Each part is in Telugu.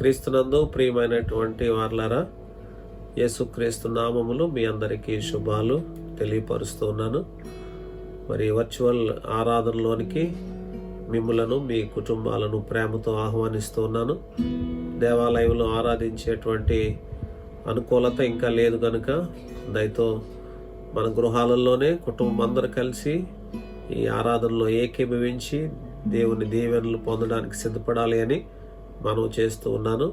క్రీస్తునందు ప్రియమైనటువంటి వార్లారా, యేసుక్రీస్తు నామములు మీ అందరికీ శుభాలు తెలియపరుస్తూ ఉన్నాను. మరి వర్చువల్ ఆరాధనలోనికి మిమ్ములను మీ కుటుంబాలను ప్రేమతో ఆహ్వానిస్తూ ఉన్నాను. దేవాలయంలో ఆరాధించేటువంటి అనుకూలత ఇంకా లేదు కనుక దయతో మన గృహాలలోనే కుటుంబం అందరూ కలిసి ఈ ఆరాధనలో ఏకీభవించి దేవుని దీవెనలు పొందడానికి సిద్ధపడాలి అని మనం చేస్తూ ఉన్నాను.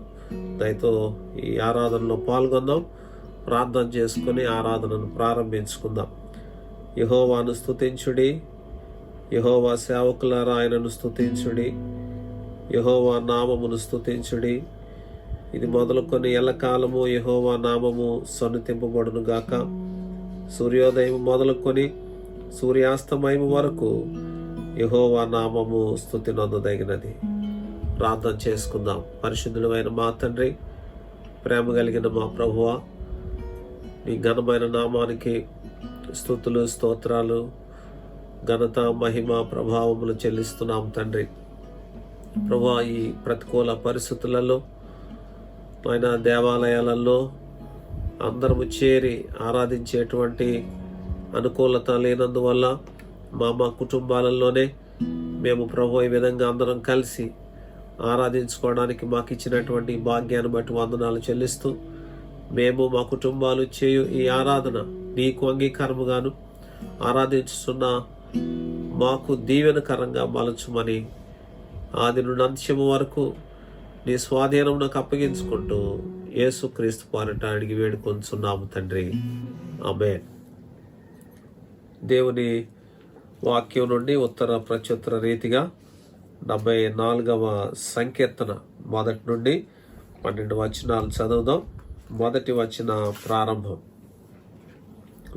దయతో ఈ ఆరాధనలో పాల్గొందాం, ప్రార్థన చేసుకుని ఆరాధనను ప్రారంభించుకుందాం. యెహోవాను స్తుతించుడి, యెహోవా సేవకులారా ఆయనను స్తుతించుడి, యెహోవా నామమును స్తుతించుడి. ఇది మొదలుకొని ఎల్లకాలము యెహోవా నామము సన్నుతింపబడును గాక. సూర్యోదయం మొదలుకొని సూర్యాస్తమయం వరకు యెహోవా నామము స్తుతి నొందదగినది. ప్రార్థన చేసుకుందాం. పరిశుద్ధుడైన మా తండ్రి, ప్రేమ కలిగిన మా ప్రభువా, నీ ఘనమైన నామానికి స్తుతులు స్తోత్రాలు ఘనత మహిమ ప్రభావములు చెల్లిస్తున్నాం తండ్రి. ప్రభువా, ఈ ప్రతికూల పరిస్థితులలో ఆయన దేవాలయాలలో అందరము చేరి ఆరాధించేటువంటి అనుకూలత లేనందువల్ల మా కుటుంబాలలోనే మేము ప్రభు ఈ విధంగా అందరం కలిసి ఆరాధించుకోవడానికి మాకు ఇచ్చినటువంటి భాగ్యాన్ని బట్టి వందనాలు చెల్లిస్తూ, మేము మా కుటుంబాలు చేయు ఈ ఆరాధన నీకు అంగీకారముగాను ఆరాధించుతున్న మాకు దీవెనకరంగా మలచుమని ఆది నుండి అంత్యము వరకు నీ స్వాధీనం నాకు అప్పగించుకుంటూ యేసుక్రీస్తు పాలిట అడిగి వేడుకొంచున్నాము తండ్రి, ఆమేన్. దేవుని వాక్యం నుండి ఉత్తర ప్రత్యుత్తర రీతిగా 74వ సంకీర్తన 1 నుండి 12 వచనాలు చదువుదాం. 1 వచన ప్రారంభం.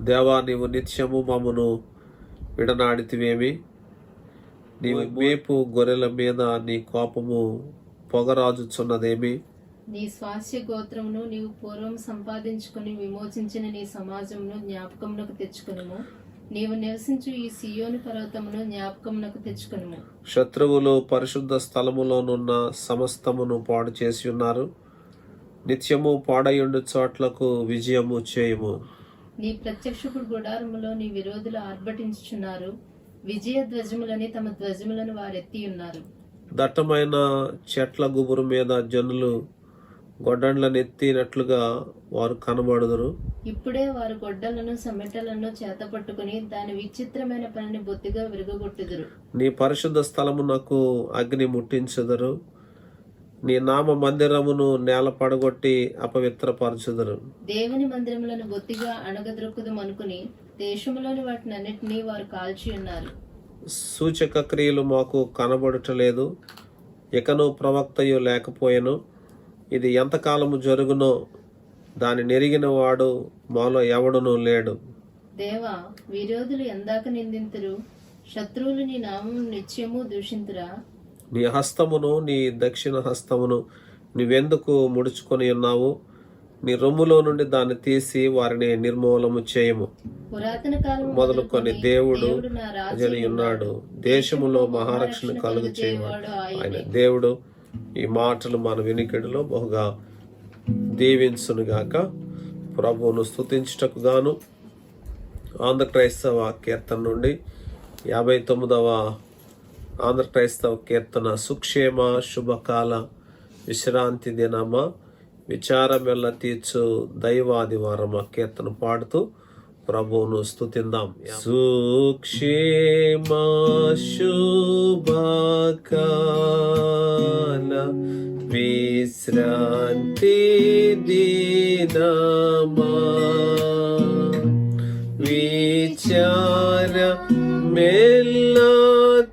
దేవా, నీవు నిత్యము మమ్మను విడనాడితివేమి? నీవు మేపు గొర్రెల మీద నీ కోపము పొగరాజుచున్నదేమి? నీ స్వాస్య గోత్రమును నీవు పూర్వం సంపాదించుకుని విమోచించిన నీ సమాజమును జ్ఞాపకమునకు తెచ్చుకునుము. నీవు నివసించు ఈ సియోను పర్వతమును జ్ఞాపకమునకు తెచ్చుకునుము. శత్రువులు పరిశుద్ధ స్థలములోనున్న సమస్తమును పాడు చేసి ఉన్నారు. నిత్యము పాడయుండు చోట్లకు విజయము చేయుము. నీ ప్రత్యక్షపు గుడారములో నీ విరోధులు ఆర్భటించుచున్నారు. విజయ ధ్వజములని తమ ధ్వజములను వారెత్తి ఉన్నారు. దట్టమైన చెట్ల గుబురు మీద జనులు గొడ్డళ్లను ఎత్తినట్లుగా వారు కనబడుదురు. ఇప్పుడే వారు గొడ్డలను సమెటలను చేత పట్టుకుని దాని విచిత్రమైన పనిని బొత్తిగా విరగొట్టుదురు. నీ పరిశుద్ధ స్థలమునకు అగ్ని ముట్టించుదురు. నీ నామ మందిరమును నేల పడగొట్టి అపవిత్రపరచుదురు. దేవుని మందిరములను బొత్తిగా అణగద్రొక్కుదమనుకుని దేశములోని వాటిని అన్నిటినీ వారు కాల్చి ఉన్నారు. సూచక క్రియలు మాకు కనబడటలేదు, ఇకను ప్రవక్తయు లేకపోయెను. ఇది ఎంతకాలము జరుగునో దాని నెరిగిన వాడు మాలో ఎవడునూ లేడు. దేవా, విరోధులు ఎందాక నిందింతురు? శత్రువులు నీ నామమును నిత్యము దూషింతురా? నీ హస్తమును, నీ దక్షిణ హస్తమును నీవెందుకు ముడుచుకొని ఉన్నావు? నీ రొమ్ములో నుండి దాన్ని తీసి వారిని నిర్మూలము చేయము. పురాతన కాలం మొదలుకొని దేవుడు అజని ఉన్నాడు, దేశములో మహారక్షణ కలుగు చేయవాడు ఆయన దేవుడు. ఈ మాటలు మన వినికిడిలో బహుగా దీవించునుగాక. ప్రభువును స్తుతించుటకు గాను ఆంధ్ర క్రైస్తవ కీర్తన నుండి 59వ ఆంధ్ర క్రైస్తవ కీర్తన. సుక్షేమ శుభకాల విశ్రాంతి దినమ విచారమెల్ల తీర్చు దైవాదివారమ కీర్తన పాడుతూ ప్రభువును స్తుతిందాం. సుక్షేమ శుభకాల విశ్రాంతి దినమా విచార మెల్ల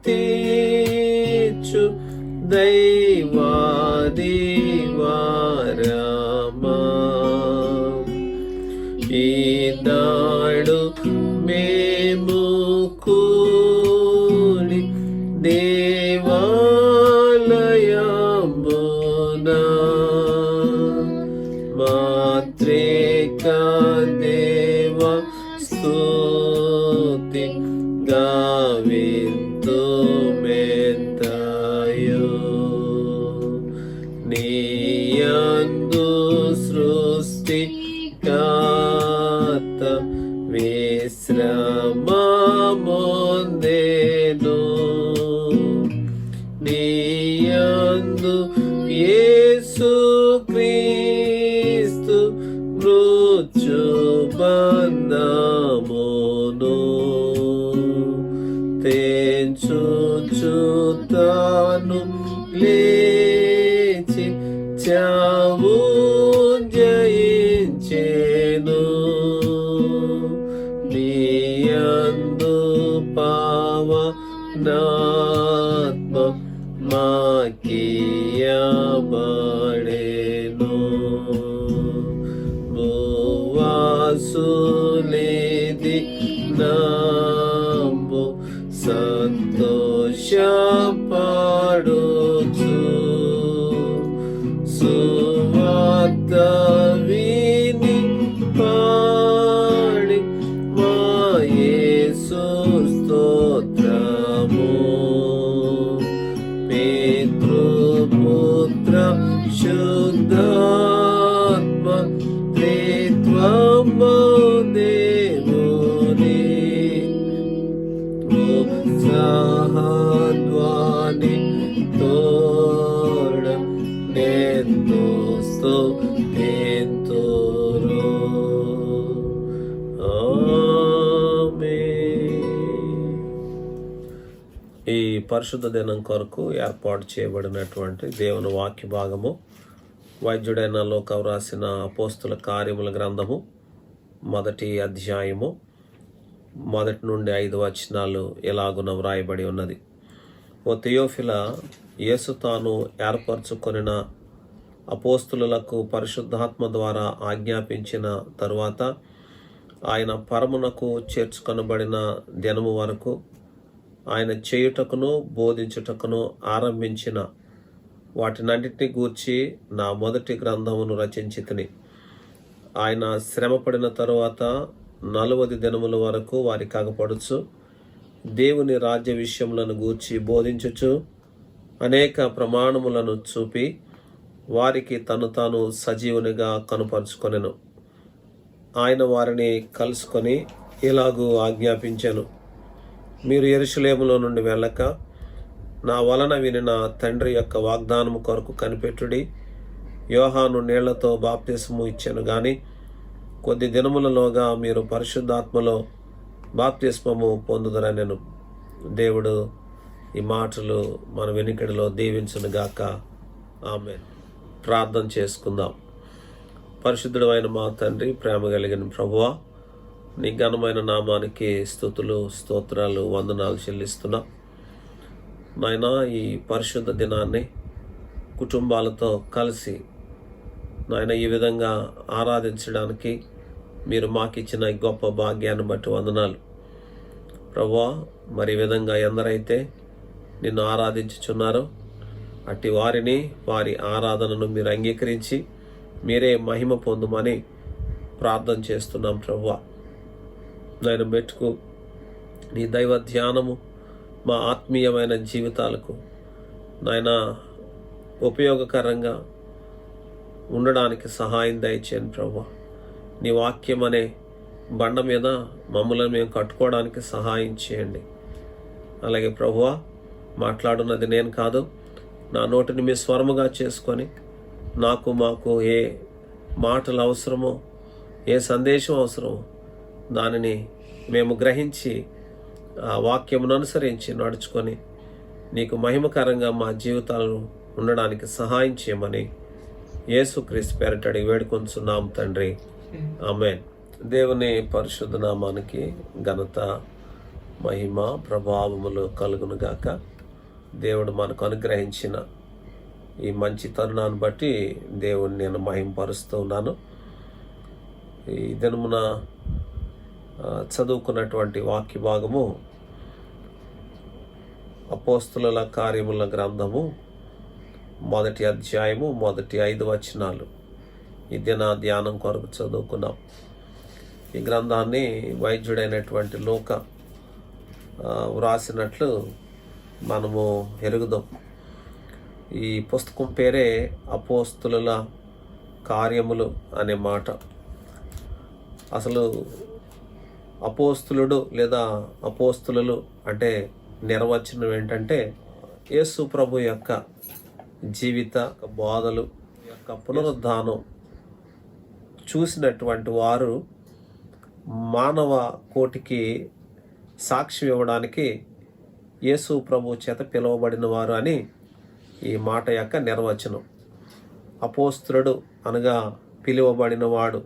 తీర్చు దైవాదివారమా ఈనాడు మేము కూడి దేవాలయమునా మాత్రేక దేవ స్తుతి గావిందు మెంతయో నీ తాను లేచి చావు జయించెను. నీయందు పావనాత్మ మాకియబడెను. భువాసులేది నాంబు సంతోషపడుచు సువార్త విని పాడి మా యేసు స్తోత్రము. పితృపుత్ర శుద్ధాత్మ త్రిత్వము దేవుని ఉత్సాహధ్వని తోడ నెంతో స్తుతింతురు. ఈ పరిశుద్ధ దినం కొరకు ఏర్పాటు చేయబడినటువంటి దేవుని వాక్య భాగము వైద్యుడైన లోక వ్రాసిన అపోస్తుల కార్యముల గ్రంథము 1వ అధ్యాయము 1 నుండి 5 వచనాలు ఎలాగున వ్రాయబడి ఉన్నది. ఓ థియోఫిల, యేసు తాను ఏర్పరచుకొనిన అపోస్తులకు పరిశుద్ధాత్మ ద్వారా ఆజ్ఞాపించిన తరువాత ఆయన పరమునకు చేర్చుకొనబడిన దినము వరకు ఆయన చేయుటకును బోధించుటకును ఆరంభించిన వాటినన్నిటిని గూర్చి నా మొదటి గ్రంథమును రచించితిని. ఆయన శ్రమపడిన తరువాత 40 దినముల వరకు వారికి అగపడుచు దేవుని రాజ్య విషయములను గూర్చి బోధించుచు అనేక ప్రమాణములను చూపి వారికి తాను సజీవునిగా కనుపరుచుకొనెను. ఆయన వారిని కలుసుకొని ఇలాగూ ఆజ్ఞాపించెను. మీరు యెరూషలేములో నుండి వెళ్ళక నా వలన వినిన తండ్రి యొక్క వాగ్దానము కొరకు కనిపెట్టుడి. యోహాను నీళ్లతో బాప్తిస్మము ఇచ్చెను గాని కొద్ది దినములలోగా మీరు పరిశుద్ధాత్మలో బాప్తిస్మము పొందుదరనెను. దేవుడు ఈ మాటలు మన వెనుకడిలో దీవించునుగాక. ఆమేన్. ప్రార్థన చేసుకుందాం. పరిశుద్ధుడు అయిన మా తండ్రి, ప్రేమ కలిగిన ప్రభువా, నీ ఘనమైన నామానికి స్తుతులు, స్తోత్రాలు, వందనాలు చెల్లిస్తున్నా. నాయనా, ఈ పరిశుద్ధ దినాన్ని కుటుంబాలతో కలిసి నాయన ఈ విధంగా ఆరాధించడానికి మీరు మాకిచ్చిన ఈ గొప్ప భాగ్యాన్ని బట్టి వందనాలు ప్రభువా. మరి ఈ విధంగా ఎందరైతే నిన్ను ఆరాధించుచున్నారో అట్టి వారిని, వారి ఆరాధనను మీరు అంగీకరించి మీరే మహిమ పొందుమని ప్రార్థన చేస్తున్నాం ప్రభువా. నాయన మెట్టుకు నీ దైవ ధ్యానము మా ఆత్మీయమైన జీవితాలకు నాయన ఉపయోగకరంగా ఉండడానికి సహాయం దయచేయండి ప్రభువా. నీ వాక్యం అనే బండ మీద మమ్మల్ని మేము కట్టుకోవడానికి సహాయం చేయండి. అలాగే ప్రభువా, మాట్లాడున్నది నేను కాదు, నా నోటిని మీ స్వరముగా చేసుకొని మాకు ఏ మాటలు అవసరమో, ఏ సందేశం అవసరమో దానిని మేము గ్రహించి ఆ వాక్యమును అనుసరించి నడుచుకొని నీకు మహిమకరంగా మా జీవితాలు ఉండడానికి సహాయం చేయమని యేసుక్రీస్తు పేరిట అడిగి వేడుకొంచున్నాం తండ్రి. ఆమేన్. దేవుని పరిశుద్ధ నామానికి ఘనత, మహిమ, ప్రభావములు కలుగునుగాక. దేవుడు మనకు అనుగ్రహించిన ఈ మంచి తరుణాన్ని బట్టి దేవుని నేను మహిమపరుస్తూ ఉన్నాను. ఈ దినమున చదువుకున్నటువంటి వాక్య భాగము అపోస్తుల కార్యముల గ్రంథము 1వ అధ్యాయము 5 వచనాలు ఈ దిన ధ్యానం కొరకు చదువుకున్నాం. ఈ గ్రంథాన్ని వైద్యుడైనటువంటి లోక వ్రాసినట్లు మనము ఎరుగుదాం. ఈ పుస్తకం పేరే అపోస్తుల కార్యములు అనే మాట. అసలు అపోస్తులుడు లేదా అపోస్తులు అంటే నిర్వచనం ఏంటంటే యేసు ప్రభు యొక్క జీవిత బోధలు యొక్క పునరుద్ధానం చూసినటువంటి వారు మానవ కోటికి సాక్ష్యం ఇవ్వడానికి యేసు ప్రభు చేత పిలువబడిన వారు అని ఈ మాట యొక్క నిర్వచనం. అపోస్తులుడు అనగా పిలువబడినవాడు.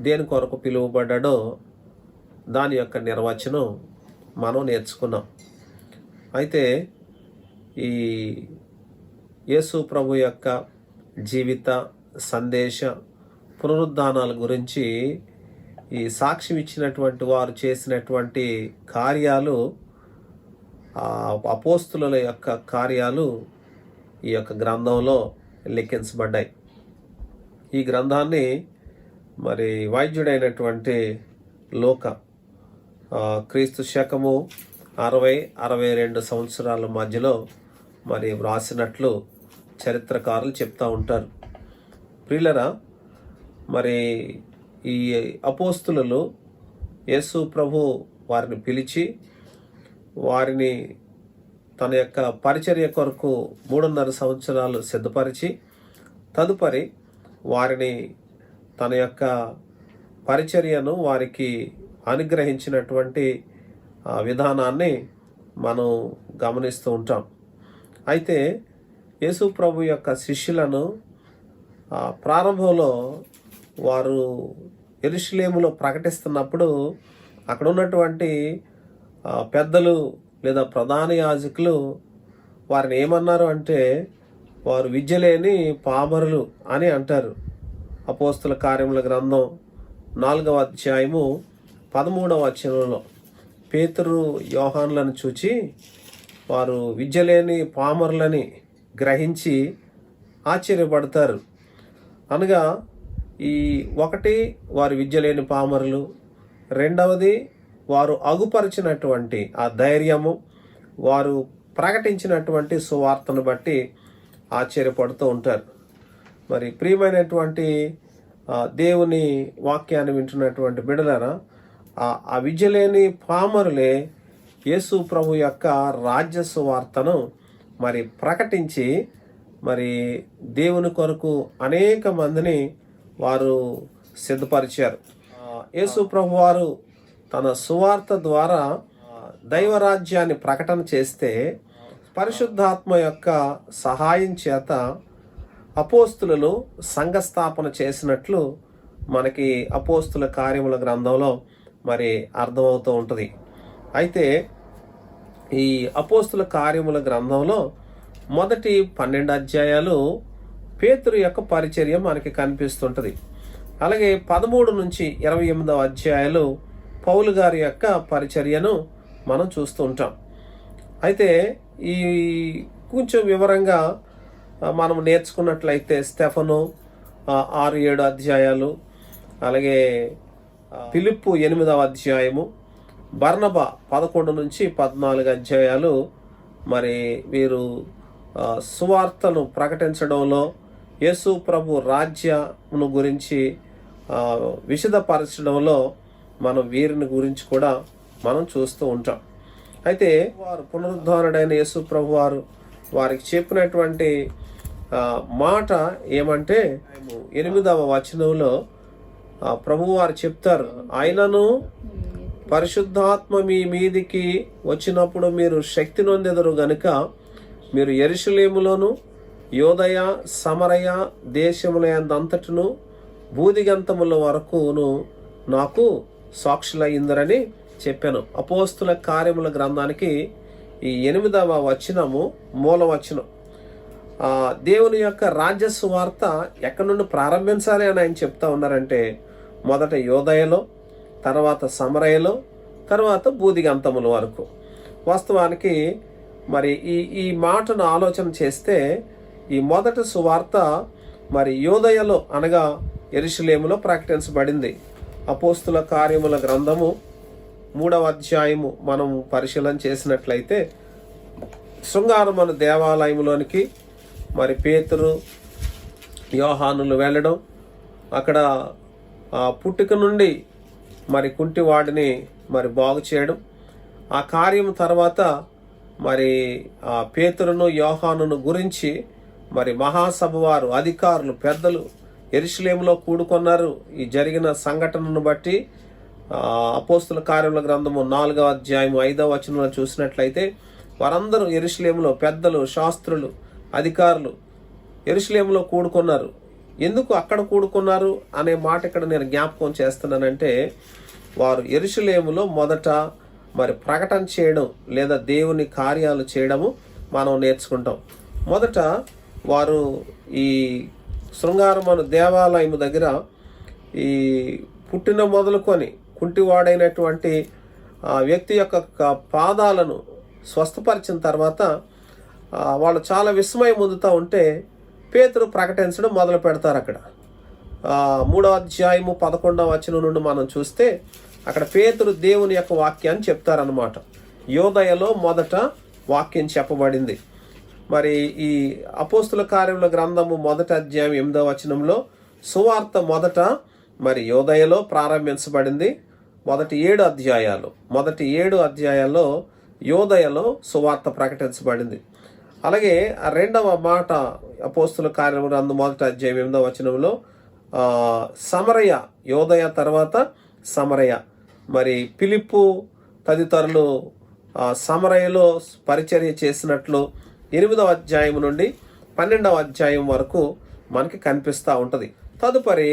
దేని కొరకు పిలువబడ్డాడో దాని యొక్క నిర్వచనం మనం నేర్చుకున్నాం. అయితే ఈ యేసు ప్రభు యొక్క జీవిత సందేశ పునరుద్ధానాల గురించి ఈ సాక్ష్యం ఇచ్చినటువంటి వారు చేసినటువంటి కార్యాలు, అపోస్తుల యొక్క కార్యాలు ఈ యొక్క గ్రంథంలో లిఖించబడ్డాయి. ఈ గ్రంథాన్ని మరి వైద్యుడైనటువంటి లోక క్రీస్తు శకము 60-62 సంవత్సరాల మధ్యలో మరి వ్రాసినట్లు చరిత్రకారులు చెప్తూ ఉంటారు. ప్రియులరా, మరి ఈ అపోస్తులు యేసు ప్రభు వారిని పిలిచి వారిని తన యొక్క పరిచర్య కొరకు 3.5 సంవత్సరాలు సిద్ధపరిచి తదుపరి వారిని తన యొక్క పరిచర్యను వారికి అనుగ్రహించినటువంటి విధానాన్ని మనం గమనిస్తూ ఉంటాం. అయితే యేసు ప్రభు యొక్క శిష్యులను ప్రారంభంలో వారు యెరూషలేములో ప్రకటిస్తున్నప్పుడు అక్కడ ఉన్నటువంటి పెద్దలు లేదా ప్రధాన యాజకులు వారిని ఏమన్నారు అంటే, వారు విద్య లేని పామరులు అని అంటారు. అపోస్తుల కార్యముల గ్రంథం 4వ అధ్యాయము 13వ వచనంలో పేతురు యోహానులను చూచి వారు విద్య లేని పామరులని గ్రహించి ఆశ్చర్యపడతారు. అనగా ఈ ఒకటి వారు విద్య లేని పామరులు, రెండవది వారు అగుపరిచినటువంటి ఆ ధైర్యము, వారు ప్రకటించినటువంటి సువార్తను బట్టి ఆశ్చర్యపడుతూ ఉంటారు. మరి ప్రియమైనటువంటి దేవుని వాక్యాన్ని వింటున్నటువంటి బిడ్డలారా, ఆ విద్య లేని పామరులే యేసు ప్రభు యొక్క రాజ్య సువార్తను మరి ప్రకటించి మరి దేవుని కొరకు అనేక మందిని వారు సిద్ధపరిచారు. యేసు ప్రభు వారు తన సువార్త ద్వారా దైవరాజ్యాన్ని ప్రకటన చేస్తే పరిశుద్ధాత్మ యొక్క సహాయం చేత అపోస్తులు సంఘస్థాపన చేసినట్లు మనకి అపోస్తుల కార్యముల గ్రంథంలో మరి అర్థమవుతూ ఉంటుంది. అయితే ఈ అపోస్తుల కార్యముల గ్రంథంలో మొదటి 12 అధ్యాయాలు పేతురు యొక్క పరిచర్య మనకి కనిపిస్తుంటుంది. అలాగే 13 నుంచి 28 అధ్యాయాలు పౌలు గారి యొక్క పరిచర్యను మనం చూస్తూ ఉంటాం. అయితే ఈ కొంచెం వివరంగా మనం నేర్చుకున్నట్లయితే స్టెఫను 6-7 అధ్యాయాలు, అలాగే ఫిలిప్పు 8వ అధ్యాయము, బర్నబా 11 నుంచి 14 అధ్యాయాలు మరి వీరు సువార్తను ప్రకటించడంలో యేసు ప్రభు రాజ్యమును గురించి విశదపరచడంలో మనం వీరిని గురించి కూడా మనం చూస్తూ ఉంటాం. అయితే వారు పునరుద్ధారుడైన యేసు ప్రభు వారు వారికి చెప్పినటువంటి మాట ఏమంటే 8వ వచనంలో ప్రభువారు చెప్తారు, ఆయనను పరిశుద్ధాత్మ మీ మీదికి వచ్చినప్పుడు మీరు శక్తి నొందెదరు గనుక మీరు యెరూషలేములోను యోదయ సమరయ దేశములంతటను భూదిగంతముల వరకును నాకు సాక్షులయ్యిందరని చెప్పాను. అపోస్తుల కార్యముల గ్రంథానికి ఈ 8వ వచనము మూలవచనం. దేవుని యొక్క రాజ్య సువార్త ఎక్కడి నుండి ప్రారంభించాలి అని ఆయన చెప్తా ఉన్నారంటే, మొదట యోదయలో, తర్వాత సమరయలో, తర్వాత భూదిగంతముల వరకు. వాస్తవానికి మరి ఈ మాటను ఆలోచన చేస్తే ఈ మొదటి సువార్త మరి యోదయలో అనగా యెరూషలేములో ప్రకటించబడింది. అపోస్తుల కార్యముల గ్రంథము 3వ అధ్యాయము మనం పరిశీలన చేసినట్లయితే శృంగారమున దేవాలయంలోనికి మరి పేతురు యోహానులు వెళ్ళడం, అక్కడ పుట్టుక నుండి మరి కుంటివాడిని మరి బాగు చేయడం, ఆ కార్యం తర్వాత మరి పేతురును యోహానును గురించి మరి మహాసభ వారు, అధికారులు, పెద్దలు యెరూషలేములో కూడుకున్నారు. ఈ జరిగిన సంఘటనను బట్టి అపోస్తుల కార్యముల గ్రంథము 4వ అధ్యాయము 5వ వచనంలో చూసినట్లయితే వారందరూ యెరూషలేములో పెద్దలు, శాస్త్రులు, అధికారులు యెరూషలేములో కూడుకున్నారు. ఎందుకు అక్కడ కూడుకున్నారు అనే మాట ఇక్కడ నేను జ్ఞాపకం చేస్తున్నానంటే, వారు యెరూషలేములో మొదట మరి ప్రకటన చేయడం లేదా దేవుని కార్యాలు చేయడము మనం నేర్చుకుంటాం. మొదట వారు ఈ శృంగారమను దేవాలయం దగ్గర ఈ పుట్టిన మొదలుకొని కుంటివాడైనటువంటి వ్యక్తి యొక్క పాదాలను స్వస్థపరిచిన తర్వాత వాళ్ళు చాలా విస్మయం పొందుతూ ఉంటే పేతురు ప్రకటించడం మొదలు పెడతారు. అక్కడ 3వ అధ్యాయము 11వ వచనం నుండి మనం చూస్తే అక్కడ పేతురు దేవుని యొక్క వాక్యాన్ని చెప్తారనమాట. యోదయలో మొదట వాక్యం చెప్పబడింది. మరి ఈ అపోస్తుల కార్యముల గ్రంథము 1వ అధ్యాయం 8వ వచనంలో సువార్త మొదట మరి యోదయలో ప్రారంభించబడింది. మొదటి 7 అధ్యాయాల్లో యోదయలో సువార్త ప్రకటించబడింది. అలాగే ఆ రెండవ మాట అపోస్తుల కార్యముల గ్రంథం 1వ అధ్యాయం 8వ వచనంలో సమరయ, యోదయ తర్వాత సమరయ, మరి ఫిలిప్పు తదితరులు సమరయలో పరిచర్య చేసినట్లు 8వ అధ్యాయం నుండి 12వ అధ్యాయం వరకు మనకి కనిపిస్తూ ఉంటుంది. తదుపరి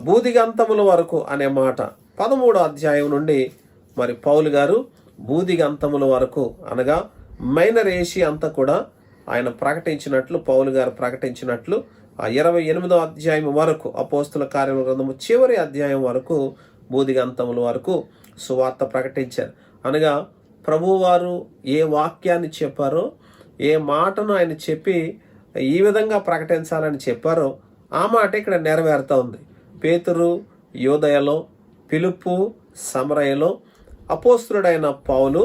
బూదిగంతముల వరకు అనే మాట 13వ అధ్యాయం నుండి మరి పౌలు గారు బూదిగంతముల వరకు అనగా మైనర్ ఏషియా అంతా కూడా ఆయన ప్రకటించినట్లు, పౌలు గారు ప్రకటించినట్లు 28వ అధ్యాయం వరకు అపోస్తుల కార్యముల గ్రంథము చివరి అధ్యాయం వరకు బూదిగంతముల వరకు సువార్త ప్రకటించారు. అనగా ప్రభువారు ఏ వాక్యాన్ని చెప్పారో, ఏ మాటను ఆయన చెప్పి ఈ విధంగా ప్రకటించాలని చెప్పారో ఆ మాట ఇక్కడ నెరవేరుతా ఉంది. పేతురు యోదయలో, ఫిలిప్పు సమరయలో, అపోస్తులుడైన పౌలు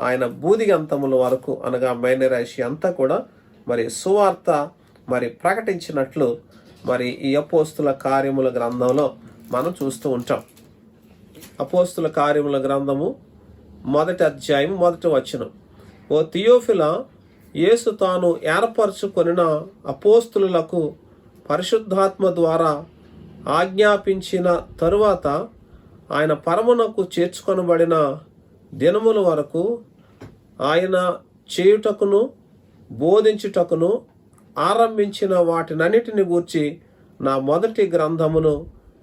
ఆయన బూదిగంతముల వరకు అనగా మైనర్ ఏషియా అంతా కూడా మరి సువార్త మరి ప్రకటించినట్లు మరి ఈ అపోస్తుల కార్యముల గ్రంథంలో మనం చూస్తూ ఉంటాం. అపోస్తుల కార్యముల గ్రంథము 1వ అధ్యాయం 1వ వచనం, ఓ థియోఫిలా, యేసు తాను ఏర్పరచుకొనిన అపోస్తులకు పరిశుద్ధాత్మ ద్వారా ఆజ్ఞాపించిన తరువాత ఆయన పరమునకు చేర్చుకొనబడిన దినముల వరకు ఆయన చేయుటకును బోధించుటకును ఆరంభించిన వాటినన్నిటిని గూర్చి నా మొదటి గ్రంథమును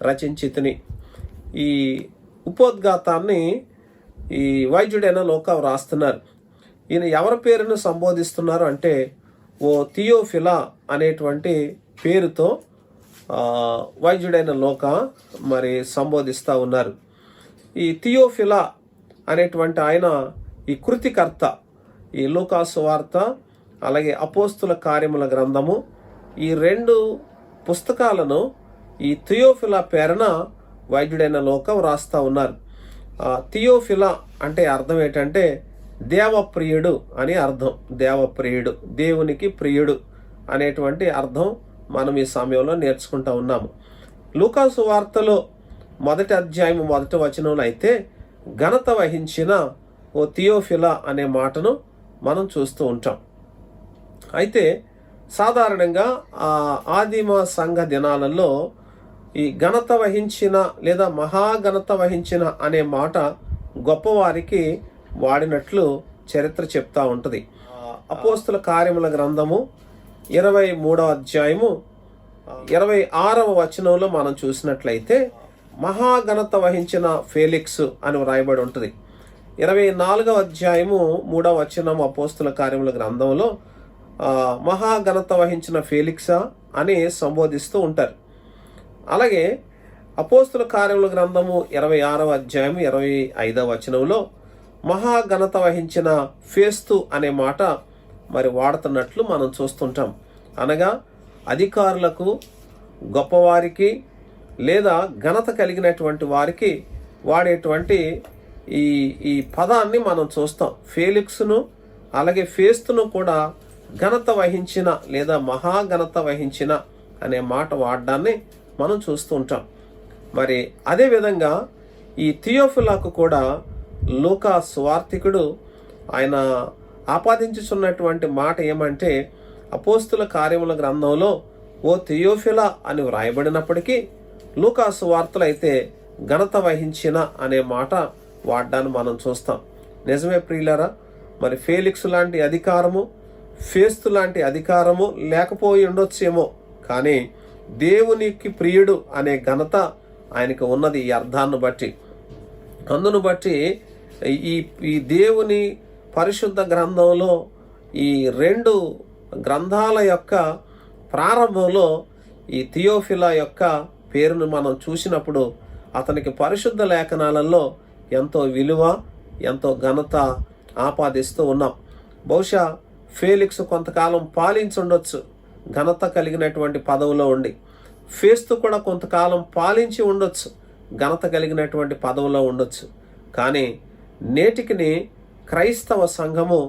రచించితిని. ఈ ఉపోద్ఘాతాన్ని ఈ వైద్యుడైన లూకా రాస్తున్నారు. ఈయన ఎవరి పేరును సంబోధిస్తున్నారు అంటే ఓ థియోఫిలా అనేటువంటి పేరుతో వైద్యుడైన లూకా మరి సంబోధిస్తూ ఉన్నారు. ఈ థియోఫిలా అనేటువంటి ఆయన ఈ కృతికర్త. ఈ లూకా సువార్త అలాగే అపోస్తుల కార్యముల గ్రంథము ఈ 2 పుస్తకాలను ఈ థియోఫిలా పేరున వైద్యుడైన లూకా వ్రాస్తూ ఉన్నారు. థియోఫిలా అంటే అర్థం ఏంటంటే దేవప్రియుడు అని అర్థం. దేవప్రియుడు, దేవునికి ప్రియుడు అనేటువంటి అర్థం మనం ఈ సమయంలో నేర్చుకుంటూ ఉన్నాము. లూకా సువార్తలో 1వ అధ్యాయం 1వ వచనంలో అయితే ఘనత వహించిన ఓ థియోఫిలా అనే మాటను మనం చూస్తూ ఉంటాం. అయితే సాధారణంగా ఆదిమ సంఘ దినాలలో ఈ ఘనత వహించిన లేదా మహాఘనత వహించిన అనే మాట గొప్పవారికి వాడినట్లు చరిత్ర చెప్తా ఉంటుంది. అపోస్తుల కార్యముల గ్రంథము 23వ అధ్యాయము 26వ వచనంలో మనం చూసినట్లయితే మహాఘనత వహించిన ఫేలిక్స్ అని వ్రాయబడి ఉంటుంది. 24వ అధ్యాయము 3వ వచనం అపోస్తుల కార్యముల గ్రంథంలో మహాఘనత వహించిన ఫేలిక్సా అని సంబోధిస్తూ ఉంటారు. అలాగే అపోస్తుల కార్యముల గ్రంథము 26వ అధ్యాయం 25వ వచనంలో మహాఘనత వహించిన ఫేస్తు అనే మాట మరి వాడుతున్నట్లు మనం చూస్తుంటాం. అనగా అధికారులకు, గొప్పవారికి లేదా ఘనత కలిగినటువంటి వారికి వాడేటువంటి ఈ పదాన్ని మనం చూస్తాం. ఫేలిక్స్ను అలాగే ఫేస్తును కూడా ఘనత వహించిన లేదా మహాఘనత వహించిన అనే మాట వాడడాన్ని మనం చూస్తూ ఉంటాం. మరి అదేవిధంగా ఈ థియోఫిలాకు కూడా లూకా సువార్తికుడు ఆయన ఆపాదించుచున్నటువంటి మాట ఏమంటే అపోస్తుల కార్యముల గ్రంథంలో ఓ థియోఫిలా అని వ్రాయబడినప్పటికీ లూకా సువార్తలు అయితే ఘనత వహించిన అనే మాట వాడ్డాన్ని మనం చూస్తాం. నిజమే ప్రియులరా, మరి ఫేలిక్స్ లాంటి అధికారము, ఫేస్తు లాంటి అధికారము లేకపోయి ఉండొచ్చేమో, కానీ దేవునికి ప్రియుడు అనే ఘనత ఆయనకు ఉన్నది ఈ అర్థాన్ని బట్టి. అందును బట్టి ఈ దేవుని పరిశుద్ధ గ్రంథంలో ఈ 2 గ్రంథాల యొక్క ప్రారంభంలో ఈ థియోఫిలా యొక్క పేరును మనం చూసినప్పుడు అతనికి పరిశుద్ధ లేఖనాలలో ఎంతో విలువ, ఎంతో ఘనత ఆపాదిస్తూ ఉన్నాం. బహుశా ఫేలిక్స్ కొంతకాలం పాలించుండొచ్చు ఘనత కలిగినటువంటి పదవిలో ఉండి, ఫేస్తు కూడా కొంతకాలం పాలించి ఉండొచ్చు, ఘనత కలిగినటువంటి పదవిలో ఉండొచ్చు. కానీ నేటికి క్రైస్తవ సంఘము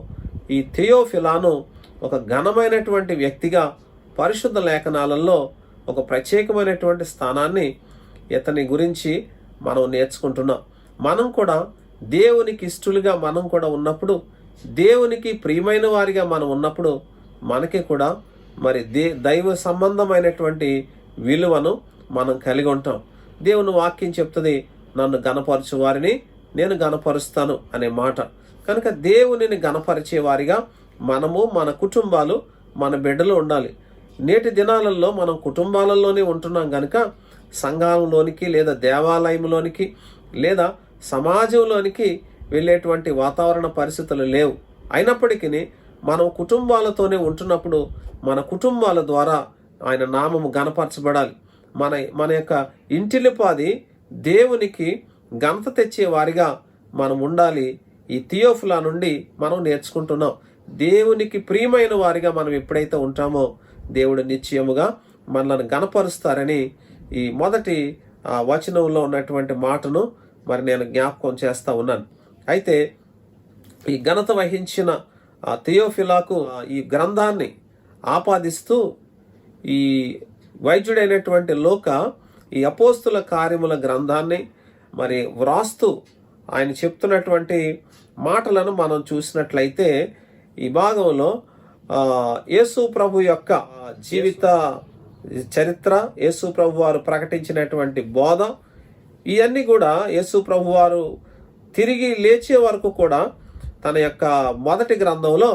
ఈ థియోఫిలాను ఒక ఘనమైనటువంటి వ్యక్తిగా పరిశుద్ధ లేఖనాలలో ఒక ప్రత్యేకమైనటువంటి స్థానాన్ని ఇతని గురించి మనం నేర్చుకుంటున్నాం. మనం కూడా దేవునికి ఇష్టలుగా మనం కూడా ఉన్నప్పుడు, దేవునికి ప్రియమైన వారిగా మనం ఉన్నప్పుడు మనకి కూడా మరి దైవ సంబంధమైనటువంటి విలువను మనం కలిగి ఉంటాం. దేవుని వాక్యం చెప్తుంది, నన్ను గణపరచు వారిని నేను గణపరుస్తాను అనే మాట. కనుక దేవునిని గణపరిచే వారిగా మనము, మన కుటుంబాలు, మన బిడ్డలు ఉండాలి. నేటి దినాలలో మనం కుటుంబాలలోనే ఉంటున్నాం కనుక సంఘంలోనికి లేదా దేవాలయంలోనికి లేదా సమాజంలోనికి వెళ్ళేటువంటి వాతావరణ పరిస్థితులు లేవు. అయినప్పటికీ మనం కుటుంబాలతోనే ఉంటున్నప్పుడు మన కుటుంబాల ద్వారా ఆయన నామము గణపరచబడాలి. మన యొక్క ఇంటిలిపాది దేవునికి ఘనత తెచ్చే వారిగా మనం ఉండాలి. ఈ థియోఫిలా నుండి మనం నేర్చుకుంటున్నాం. దేవునికి ప్రియమైన వారిగా మనం ఎప్పుడైతే ఉంటామో దేవుడు నిశ్చయముగా మనల్ని గణపరుస్తారని ఈ మొదటి వచనంలో ఉన్నటువంటి మాటను మరి నేను జ్ఞాపకం చేస్తా ఉన్నాను. అయితే ఈ ఘనత వహించిన థియోఫిలాకు ఈ గ్రంథాన్ని ఆపాదిస్తూ ఈ వైద్యుడైనటువంటి లోక ఈ అపోస్తుల కార్యముల గ్రంథాన్ని మరి వ్రాస్తూ ఆయన చెప్తున్నటువంటి మాటలను మనం చూసినట్లయితే ఈ భాగంలో యేసు ప్రభు యొక్క జీవిత చరిత్ర, యేసు ప్రభు వారు ప్రకటించినటువంటి బోధ, ఇవన్నీ కూడా యేసు ప్రభు వారు తిరిగి లేచే వరకు కూడా తన యొక్క మొదటి గ్రంథంలో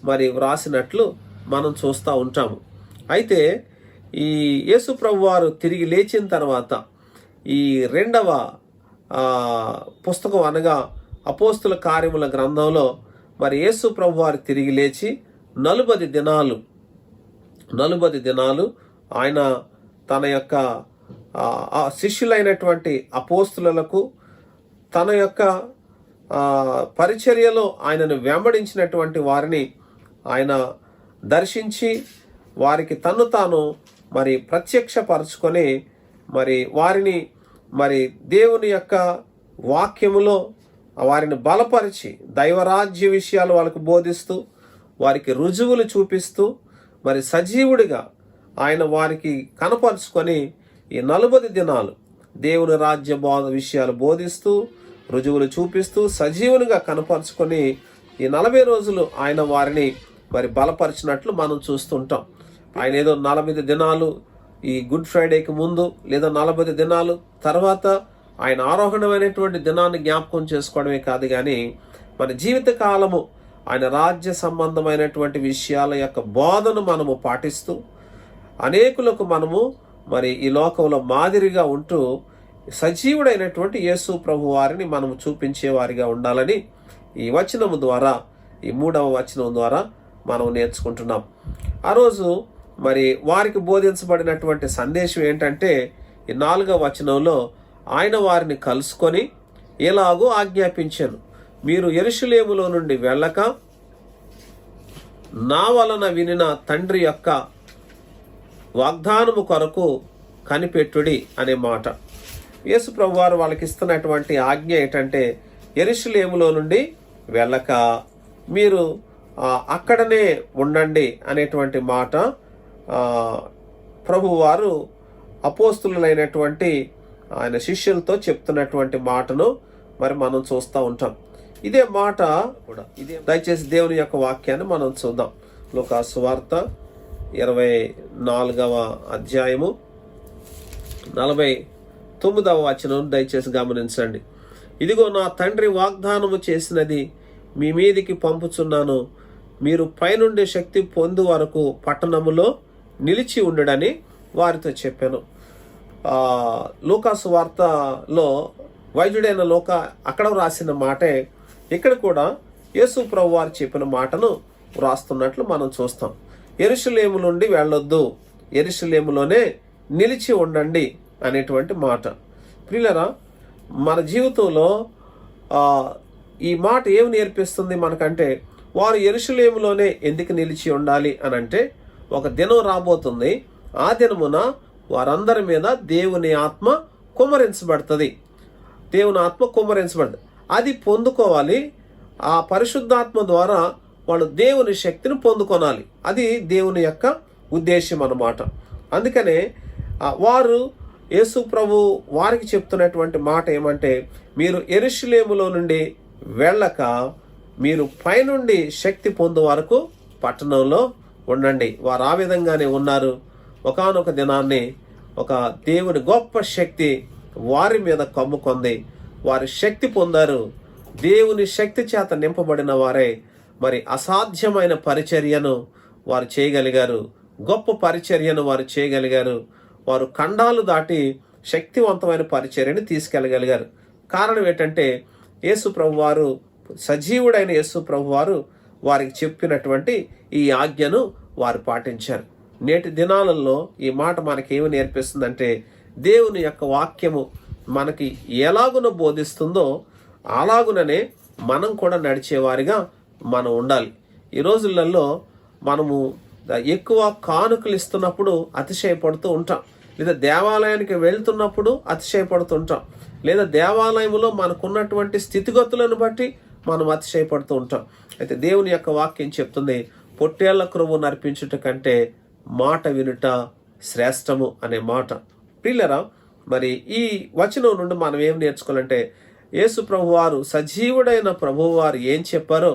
మరి వ్రాసినట్లు మనం చూస్తూ ఉంటాము. అయితే ఈ యేసు ప్రభు వారు తిరిగి లేచిన తర్వాత ఈ 2వ పుస్తకం అనగా అపోస్తుల కార్యముల గ్రంథంలో మరి యేసు ప్రభు వారు తిరిగి లేచి 40 దినాలు ఆయన తన యొక్క శిష్యులైనటువంటి అపోస్తులకు తన యొక్క పరిచర్యలో ఆయనను వెంబడించినటువంటి వారిని ఆయన దర్శించి వారికి తను తాను మరి ప్రత్యక్షపరచుకొని మరి వారిని మరి దేవుని యొక్క వాక్యములో వారిని బలపరిచి దైవరాజ్య విషయాలు వాళ్ళకు బోధిస్తూ వారికి రుజువులు చూపిస్తూ మరి సజీవుడిగా ఆయన వారికి కనపరుచుకొని ఈ 40 దినాలు దేవుని రాజ్య బోధ విషయాలు బోధిస్తూ రుజువులు చూపిస్తూ సజీవునిగా కనపరుచుకొని ఈ 40 రోజులు ఆయన వారిని మరి బలపరిచినట్లు మనం చూస్తుంటాం. ఆయన ఏదో 40 దినాలు ఈ గుడ్ ఫ్రైడేకి ముందు లేదా 40 దినాలు తర్వాత ఆయన ఆరోహణమైనటువంటి దినాన్ని జ్ఞాపకం చేసుకోవడమే కాదు, కానీ మన జీవిత కాలము ఆయన రాజ్య సంబంధమైనటువంటి విషయాల యొక్క బోధను మనము పాటిస్తూ అనేకులకు మనము మరి ఈ లోకంలో మాదిరిగా ఉంటూ సజీవుడైనటువంటి యేసు ప్రభు వారిని మనము చూపించే వారిగా ఉండాలని ఈ వచనము ద్వారా, ఈ 3వ వచనం ద్వారా మనం నేర్చుకుంటున్నాం. ఆ రోజు మరి వారికి బోధించబడినటువంటి సందేశం ఏంటంటే ఈ 4వ వచనంలో ఆయన వారిని కలుసుకొని ఎలాగో ఆజ్ఞాపించాను, మీరు యెరూషలేములో నుండి వెళ్ళక నా వలన వినిన తండ్రి యొక్క వాగ్దానము కొరకు కనిపెట్టుడి అనే మాట. యేసు ప్రభు వారు వాళ్ళకి ఇస్తున్నటువంటి ఆజ్ఞ ఏంటంటే యెరూషలేములో నుండి వెళ్ళక మీరు అక్కడనే ఉండండి అనేటువంటి మాట ప్రభు వారు అపోస్తులైనటువంటి ఆయన శిష్యులతో చెప్తున్నటువంటి మాటను మరి మనం చూస్తూ ఉంటాం. ఇదే మాట కూడా దయచేసి దేవుని యొక్క వాక్యాన్ని మనం చూద్దాం. లూకా సువార్త 24వ అధ్యాయము 9వ వచనం దయచేసి గమనించండి. ఇదిగో నా తండ్రి వాగ్దానము చేసినది మీ మీదికి పంపుచున్నాను, మీరు పైనుండి శక్తి పొందు వరకు పట్టణములో నిలిచి ఉండడని వారితో చెప్పాను. లూకాసు వార్తలో వైద్యుడైన లూకా అక్కడ రాసిన మాటే ఇక్కడ కూడా యేసు ప్రభు వారు చెప్పిన మాటను వ్రాస్తున్నట్లు మనం చూస్తాం. యెరూషలేము నుండి వెళ్ళొద్దు, యెరూషలేములోనే నిలిచి ఉండండి అనేటువంటి మాట. ప్రియులారా, మన జీవితంలో ఈ మాట ఏమి నేర్పిస్తుంది మనకంటే, వారు యెరూషలేములోనే ఎందుకు నిలిచి ఉండాలి అని అంటే, ఒక దినం రాబోతుంది, ఆ దినమున వారందరి మీద దేవుని ఆత్మ కుమ్మరించబడుతుంది. దేవుని ఆత్మ కుమ్మరించబడుతుంది. అది పొందుకోవాలి. ఆ పరిశుద్ధాత్మ ద్వారా వాళ్ళు దేవుని శక్తిని పొందుకోనాలి. అది దేవుని యొక్క ఉద్దేశం అన్నమాట. అందుకనే వారు యేసు ప్రభు వారికి చెప్తున్నటువంటి మాట ఏమంటే, మీరు యెరూషలేములో నుండి వెళ్ళక మీరు పైనుండి శక్తి పొందు వరకు పట్టణంలో ఉండండి. వారు ఆ విధంగానే ఉన్నారు. ఒకానొక దినాన్ని ఒక దేవుని గొప్ప శక్తి వారి మీద కమ్ముకొంది. వారి శక్తి పొందారు. దేవుని శక్తి చేత నింపబడిన వారే మరి అసాధ్యమైన పరిచర్యను వారు చేయగలిగారు. గొప్ప పరిచర్యను వారు చేయగలిగారు. వారు ఖండాలు దాటి శక్తివంతమైన పరిచర్యని తీసుకెళ్ళగలిగారు. కారణం ఏంటంటే, యేసు ప్రభు వారు, సజీవుడైన యేసు ప్రభు వారు వారికి చెప్పినటువంటి ఈ ఆజ్ఞను వారు పాటించారు. నేటి దినాలలో ఈ మాట మనకేమి నేర్పిస్తుందంటే, దేవుని యొక్క వాక్యము మనకి ఎలాగున బోధిస్తుందో అలాగుననే మనం కూడా నడిచేవారిగా మనం ఉండాలి. ఈ రోజులలో మనము ఎక్కువ కానుకలు ఇస్తున్నప్పుడు అతిశయపడుతూ ఉంటాం, లేదా దేవాలయానికి వెళ్తున్నప్పుడు అతిశయపడుతూ ఉంటాం, లేదా దేవాలయంలో మనకున్నటువంటి స్థితిగతులను బట్టి మనం అతిశయపడుతూ ఉంటాం. అయితే దేవుని యొక్క వాక్యం చెప్తుంది, పొట్టేళ్ల క్రొవ్వు నర్పించుట కంటే మాట వినుట శ్రేష్టము అనే మాట. ప్రియులరా, మరి ఈ వచనం నుండి మనం ఏం నేర్చుకోవాలంటే, యేసు ప్రభువారు, సజీవుడైన ప్రభువారు ఏం చెప్పారో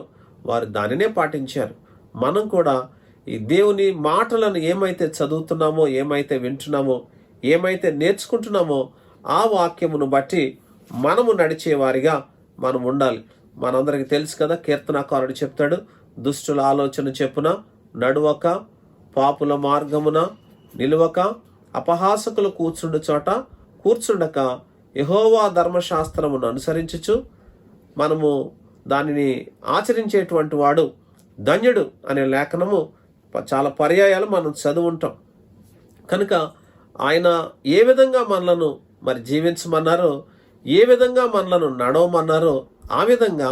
వారు దానినే పాటించారు. మనం కూడా ఈ దేవుని మాటలను ఏమైతే చదువుతున్నామో, ఏమైతే వింటున్నామో, ఏమైతే నేర్చుకుంటున్నామో ఆ వాక్యమును బట్టి మనము నడిచేవారిగా మనం ఉండాలి. మనందరికీ తెలుసు కదా, కీర్తనాకారుడు చెప్తాడు, దుష్టుల ఆలోచన చెప్పున నడువక, పాపుల మార్గమున నిలువక, అపహాసకులు కూర్చుండు చోట కూర్చుండక, యెహోవా ధర్మశాస్త్రమును అనుసరించుచు మనము దానిని ఆచరించేటువంటి వాడు ధన్యుడు అనే లేఖనము చాలా పర్యాయాలు మనం చదువుంటాం. కనుక ఆయన ఏ విధంగా మనలను మరి జీవించమన్నారో, ఏ విధంగా మనలను నడవమన్నారో ఆ విధంగా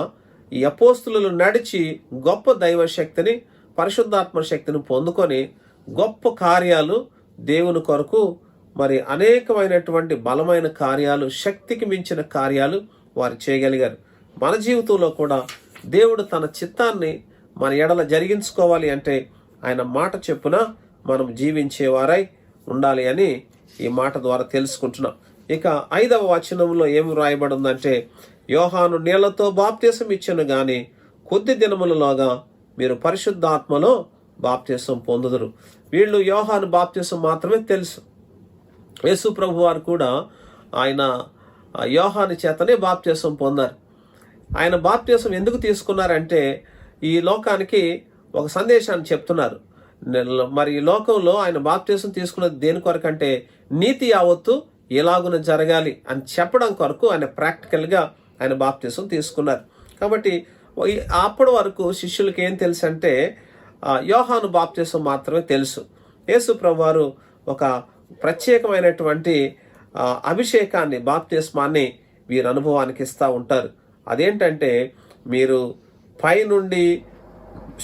ఈ అపోస్తులు నడిచి గొప్ప దైవ శక్తిని, పరిశుద్ధాత్మ శక్తిని పొందుకొని గొప్ప కార్యాలు దేవుని కొరకు మరి అనేకమైనటువంటి బలమైన కార్యాలు, శక్తికి మించిన కార్యాలు వారు చేయగలిగారు. మన జీవితంలో కూడా దేవుడు తన చిత్తాన్ని మన ఎడల జరిగించుకోవాలి అంటే ఆయన మాట చెప్పున మనం జీవించేవారై ఉండాలి అని ఈ మాట ద్వారా తెలుసుకుంటున్నాం. ఇక 5వ వచనంలో ఏమి వ్రాయబడి ఉందంటే, యోహాను నీళ్లతో బాప్తీసం ఇచ్చెను గాని కొద్ది దినములలోగా మీరు పరిశుద్ధాత్మలో బాప్తీసం పొందుదురు. వీళ్ళు యోహాను బాప్తీసం మాత్రమే తెలుసు. యేసు ప్రభు వారు కూడా ఆయన యోహాను చేతనే బాప్తీసం పొందారు. ఆయన బాప్తీసం ఎందుకు తీసుకున్నారంటే, ఈ లోకానికి ఒక సందేశాన్ని చెప్తున్నారు. మరి ఈ లోకంలో ఆయన బాప్తీసం తీసుకున్నది దేని కొరకంటే, నీతి యావత్తు ఎలాగున జరగాలి అని చెప్పడం కొరకు ఆయన ప్రాక్టికల్గా ఆయన బాప్తీసం తీసుకున్నారు. కాబట్టి అప్పటి వరకు శిష్యులకి ఏం తెలుసు అంటే, యోహాను బాప్తీసం మాత్రమే తెలుసు. యేసు ప్రభువారు ఒక ప్రత్యేకమైనటువంటి అభిషేకాన్ని, బాప్తిస్మాన్ని వీరి అనుభవానికి ఇస్తూ ఉంటారు. అదేంటంటే, మీరు పైనుండి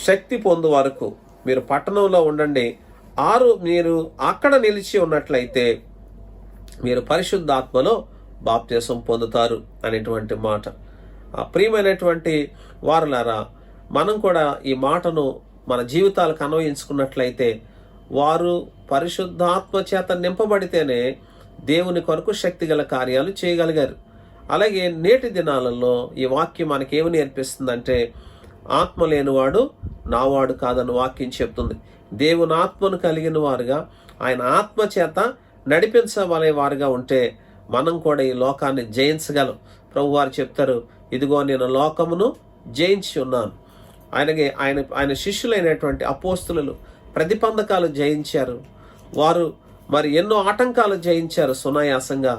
శక్తి పొందు వరకు మీరు పట్టణంలో ఉండండి, మీరు అక్కడ నిలిచి ఉన్నట్లయితే మీరు పరిశుద్ధాత్మలో బాప్తిసం పొందుతారు అనేటువంటి మాట. ప్రియమైనటువంటి వారులారా, మనం కూడా ఈ మాటను మన జీవితాలకు అన్వయించుకున్నట్లయితే, వారు పరిశుద్ధాత్మ చేత నింపబడితేనే దేవుని కొరకు శక్తిగల కార్యాలు చేయగలిగారు. అలాగే నేటి దినాలలో ఈ వాక్యం మనకేమి నేర్పిస్తుందంటే, ఆత్మ లేనివాడు నావాడు కాదని వాక్యం చెప్తుంది. దేవుని ఆత్మను కలిగిన వారుగా, ఆయన ఆత్మ చేత నడిపించబడే వారుగా ఉంటే మనం కూడా ఈ లోకాన్ని జయించగలం. ప్రభు వారు చెప్తారు, ఇదిగో నేను లోకమును జయించి ఉన్నాను. ఆయన శిష్యులైనటువంటి అపోస్తులు ప్రతిబంధకాలు జయించారు. వారు మరి ఎన్నో ఆటంకాలు జయించారు. సునాయాసంగా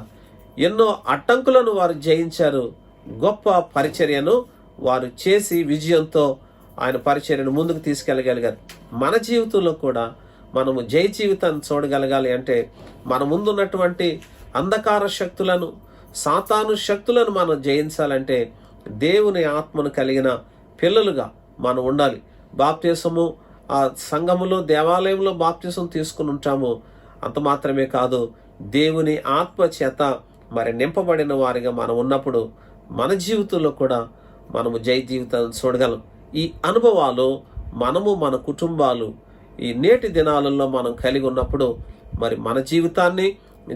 ఎన్నో అడ్డంకులను వారు జయించారు. గొప్ప పరిచర్యను వారు చేసి విజయంతో ఆయన పరిచర్యను ముందుకు తీసుకెళ్ళగలిగారు. మన జీవితంలో కూడా మనము జయ జీవితాన్ని చూడగలగాలి అంటే మన ముందున్నటువంటి అంధకార శక్తులను, సాతాను శక్తులను మనం జయించాలంటే దేవుని ఆత్మను కలిగిన పిల్లలుగా మనం ఉండాలి. బాప్తిసము ఆ సంఘములో, దేవాలయంలో బాప్తిసం తీసుకుని ఉంటాము. అంత మాత్రమే కాదు, దేవుని ఆత్మ చేత మరి నింపబడిన వారిగా మనం ఉన్నప్పుడు మన జీవితంలో కూడా మనము జయ జీవితాన్ని చూడగలం. ఈ అనుభవాలు మనము, మన కుటుంబాలు ఈ నేటి దినాలలో మనం కలిగి ఉన్నప్పుడు మరి మన జీవితాన్ని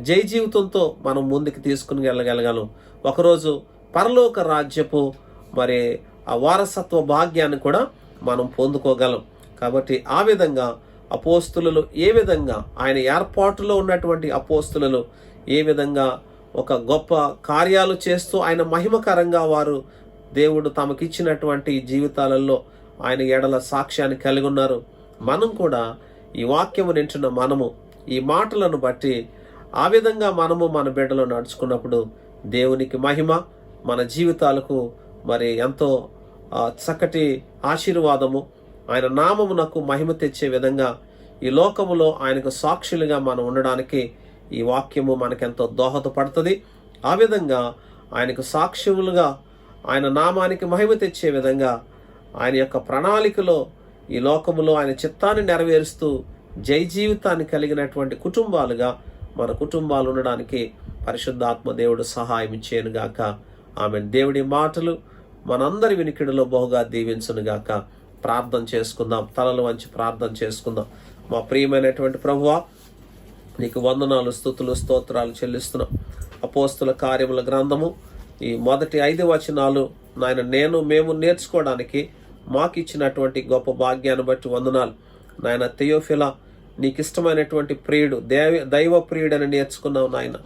జయ జీవితంతో మనం ముందుకు తీసుకుని వెళ్ళగలగలం. ఒకరోజు పరలోక రాజ్యపు మరి ఆ వారసత్వ భాగ్యాన్ని కూడా మనం పొందుకోగలం. కాబట్టి ఆ విధంగా అపోస్తులు ఏ విధంగా ఆయన ఏర్పాటులో ఉన్నటువంటి అపోస్తులు ఏ విధంగా ఒక గొప్ప కార్యాలు చేస్తూ ఆయన మహిమకరంగా వారు దేవుడు తమకిచ్చినటువంటి జీవితాలలో ఆయన ఎడల సాక్ష్యాన్ని కలిగి ఉన్నారు. మనం కూడా ఈ వాక్యము నింటున్న మనము ఈ మాటలను బట్టి ఆ విధంగా మనము మన బిడ్డలో నడుచుకున్నప్పుడు దేవునికి మహిమ, మన జీవితాలకు మరి ఎంతో చక్కటి ఆశీర్వాదము, ఆయన నామమునకు మహిమ తెచ్చే విధంగా ఈ లోకములో ఆయనకు సాక్షులుగా మనం ఉండడానికి ఈ వాక్యము మనకెంతో దోహదపడుతుంది. ఆ విధంగా ఆయనకు సాక్షులుగా ఆయన నామానికి మహిమ తెచ్చే విధంగా ఆయన యొక్క ప్రణాళికలో ఈ లోకములో ఆయన చిత్తాన్ని నెరవేరుస్తూ జై జీవితాన్ని కలిగినటువంటి కుటుంబాలుగా మన కుటుంబాలు ఉండడానికి పరిశుద్ధాత్మ దేవుడు సహాయం ఇచ్చేనుగాక. ఆమె దేవుడి మాటలు మనందరి వినికిడిలో బహుగా దీవించునుగాక. ప్రార్థన చేసుకుందాం. తలలు వంచి ప్రార్థన చేసుకుందాం. మా ప్రియమైనటువంటి ప్రభువా, నీకు వందనాలు, స్తుతులు, స్తోత్రాలు చెల్లిస్తున్నాం. అపోస్తుల కార్యముల గ్రంథము ఈ మొదటి 5 వచనాలు నాయన మేము నేర్చుకోవడానికి మాకు ఇచ్చినటువంటి గొప్ప భాగ్యాన్ని బట్టి వందనాలు. నాయన థియోఫిలా, నీకు ఇష్టమైనటువంటి ప్రియుడు, దైవ ప్రియుడని నేర్చుకున్నావు నాయన.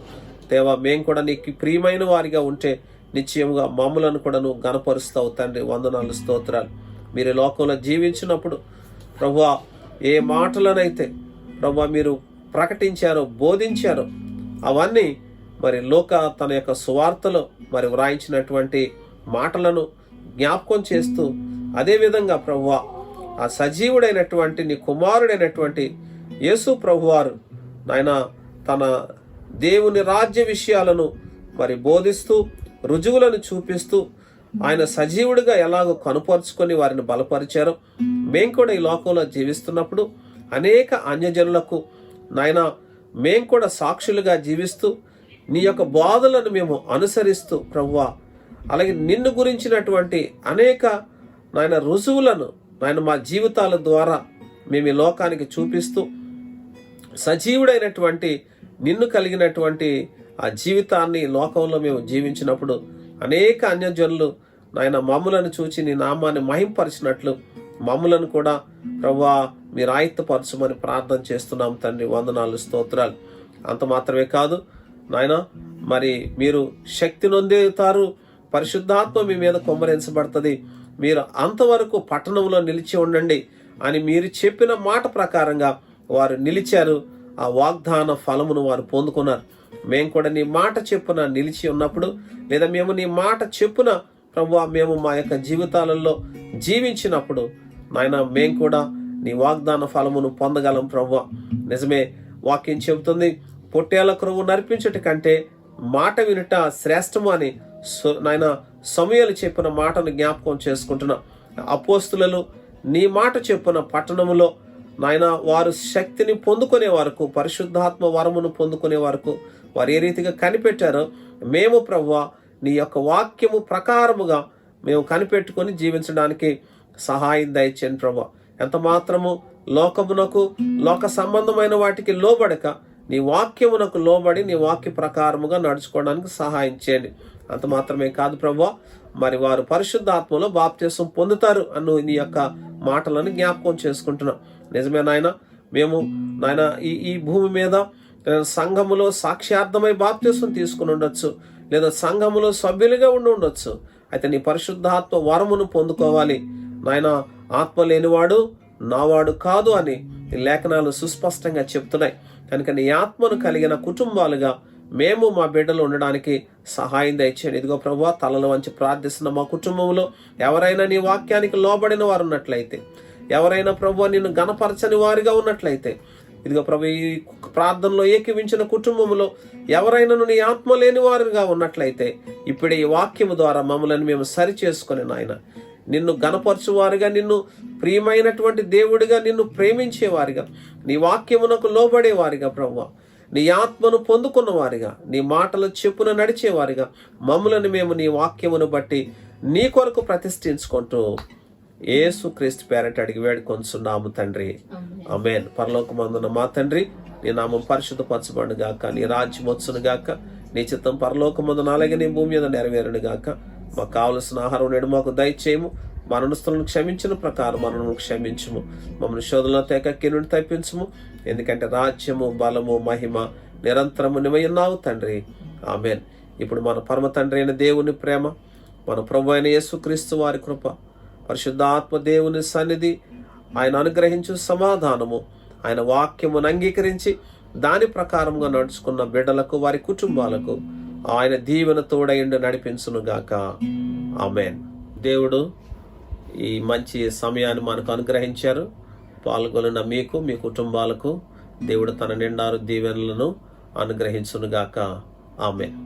దేవా, మేము కూడా నీకు ప్రియమైన వారిగా ఉంటే నిశ్చయముగా మమ్ములను కూడా నువ్వు గణపరుస్తావు తండ్రి. వందనాలు, స్తోత్రాలు. మీరు లోకంలో జీవించినప్పుడు ప్రభువా, ఏ మాటలనైతే ప్రభువా మీరు ప్రకటించారో, బోధించారో అవన్నీ మరి తన యొక్క సువార్తలో మరి వ్రాయించినటువంటి మాటలను జ్ఞాపకం చేస్తూ, అదేవిధంగా ప్రభువా ఆ సజీవుడైనటువంటి నీ కుమారుడైనటువంటి యేసు ప్రభువారు నాయన తన దేవుని రాజ్య విషయాలను మరి బోధిస్తూ, రుజువులను చూపిస్తూ ఆయన సజీవుడిగా ఎలాగో కనుపరుచుకొని వారిని బలపరిచారో, మేము కూడా ఈ లోకంలో జీవిస్తున్నప్పుడు అనేక అన్యజనులకు నాయన మేము కూడా సాక్షులుగా జీవిస్తూ నీ యొక్క బోధలను మేము అనుసరిస్తూ ప్రభువా, అలాగే నిన్ను గురించినటువంటి అనేక నాయన రుజువులను నాయన మా జీవితాల ద్వారా మేము ఈ లోకానికి చూపిస్తూ సజీవుడైనటువంటి నిన్ను కలిగినటువంటి ఆ జీవితాన్ని లోకంలో మేము జీవించినప్పుడు అనేక అన్యజనులు నాయన మమ్ములను చూచి నీ నామాన్ని మహింపరిచినట్లు మమ్ములను కూడా ప్రభువా మీరు ఆయుత్తపరచమని ప్రార్థన చేస్తున్నాం తండ్రి. వందనాలు, స్తోత్రాలు. అంత మాత్రమే కాదు నాయన, మరి మీరు శక్తి నొందుతారు, పరిశుద్ధాత్మ మీ మీద కుమ్మరించబడుతుంది, మీరు అంతవరకు పట్టణంలో నిలిచి ఉండండి అని మీరు చెప్పిన మాట ప్రకారంగా వారు నిలిచారు. ఆ వాగ్దాన ఫలమును వారు పొందుకున్నారు. మేము కూడా నీ మాట చెప్పున నిలిచి ఉన్నప్పుడు, లేదా మేము నీ మాట చెప్పున ప్రభువా మేము మా యొక్క జీవితాలలో జీవించినప్పుడు నాయన మేము కూడా నీ వాగ్దాన ఫలమును పొందగలం ప్రభువా. నిజమే, వాక్యం చెబుతుంది, పొట్టేళ్ల క్రొవ్వు నర్పించుట కంటే మాట వినుట శ్రేష్టము అని నాయన సమూయేలు చెప్పిన మాటను జ్ఞాపకం చేసుకుంటున్నా. అపోస్తులు నీ మాట చెప్పున పట్టణములో నాయన వారు శక్తిని పొందుకునే వరకు, పరిశుద్ధాత్మ వరమును పొందుకునే వరకు వారు ఏ రీతిగా కనిపెట్టారో మేము ప్రభువా నీ యొక్క వాక్యము ప్రకారముగా మేము కనిపెట్టుకొని జీవించడానికి సహాయం దయచేయండి ప్రభువా. ఎంత మాత్రము లోకమునకు, లోక సంబంధమైన వాటికి లోబడక నీ వాక్యమునకు లోబడి నీ వాక్య ప్రకారముగా నడుచుకోవడానికి సహాయం చేయండి. అంత మాత్రమే కాదు ప్రభువా, మరి వారు పరిశుద్ధాత్మలో బాప్తిసం పొందుతారు అను నీ యొక్క మాటలను జ్ఞాపకం చేసుకుంటున్నాం. నిజమే నాయన, మేము నాయన ఈ భూమి మీద లేదా సంఘములో సాక్ష్యార్థమై బాప్తిసం తీసుకుని ఉండొచ్చు, లేదా సంఘములో సభ్యులుగా ఉండి ఉండొచ్చు. అయితే నీ పరిశుద్ధాత్మ వరమును పొందుకోవాలి. నాయన, ఆత్మ లేనివాడు నావాడు కాదు అని ఈ లేఖనాలు సుస్పష్టంగా చెప్తున్నాయి. కనుక నీ ఆత్మను కలిగిన కుటుంబాలుగా మేము మా బిడ్డలు ఉండడానికి సహాయం దయచేయండి. ఇదిగో ప్రభువా, తలలు వంచి ప్రార్థిస్తున్న మా కుటుంబంలో ఎవరైనా నీ వాక్యానికి లోబడిన వారు ఉన్నట్లయితే, ఎవరైనా ప్రభువా నిన్ను గణపరచని వారిగా ఉన్నట్లయితే, ఇదిగో ప్రభు, ఈ ప్రార్థనలో ఏకీవించిన కుటుంబంలో ఎవరైనా నీ ఆత్మ లేని వారుగా ఉన్నట్లయితే ఇప్పుడే ఈ వాక్యము ద్వారా మమ్మల్ని మేము సరి చేసుకుని నాయన, నిన్ను గణపరచువారుగా, నిన్ను ప్రియమైనటువంటి దేవుడిగా, నిన్ను ప్రేమించేవారిగా, నీ వాక్యమునకు లోబడేవారిగా ప్రభువా, నీ ఆత్మను పొందుకున్న వారిగా, నీ మాటలు చెప్పున నడిచేవారిగా మమ్మలను మేము నీ వాక్యమును బట్టి నీ కొరకు ప్రతిష్ఠించుకుంటూ యేసుక్రీస్తు పేరట అడిగి వేడుకొంచున్నాము తండ్రి, ఆమేన్. పరలోకమందున మా తండ్రి, నీ నామం పరిశుద్ధపరచబడును గాక, నీ రాజ్యం వచ్చును గాక, నీ చిత్తం పరలోకమందున అలాగే నీ భూమి మీద నెరవేరును గాక. మాకు కావలసిన ఆహారం నేడు మాకు దయచేయము, మా రుణస్థులను క్షమించిన ప్రకారం మనను క్షమించుము, మమ్మల్ని శోధనలో తేకక్కి నుండి తప్పించుము. ఎందుకంటే రాజ్యము, బలము, మహిమ నిరంతరము నీవైయున్నావు తండ్రి, ఆమేన్. ఇప్పుడు మన పరమ తండ్రి అయిన దేవుని ప్రేమ, మన ప్రభు అయిన యేసుక్రీస్తు వారి కృప, పరిశుద్ధాత్మ దేవుని సన్నిధి, ఆయన అనుగ్రహించు సమాధానము, ఆయన వాక్యమును అంగీకరించి దాని ప్రకారంగా నడుచుకున్న బిడ్డలకు, వారి కుటుంబాలకు ఆయన దీవెన తోడైండు నడిపించునుగాక, ఆమేన్. దేవుడు ఈ మంచి సమయాన్ని మనకు అనుగ్రహించారు. పాల్గొనిన మీకు, మీ కుటుంబాలకు దేవుడు తన నిండారు దీవెనలను అనుగ్రహించునుగాక, ఆమేన్.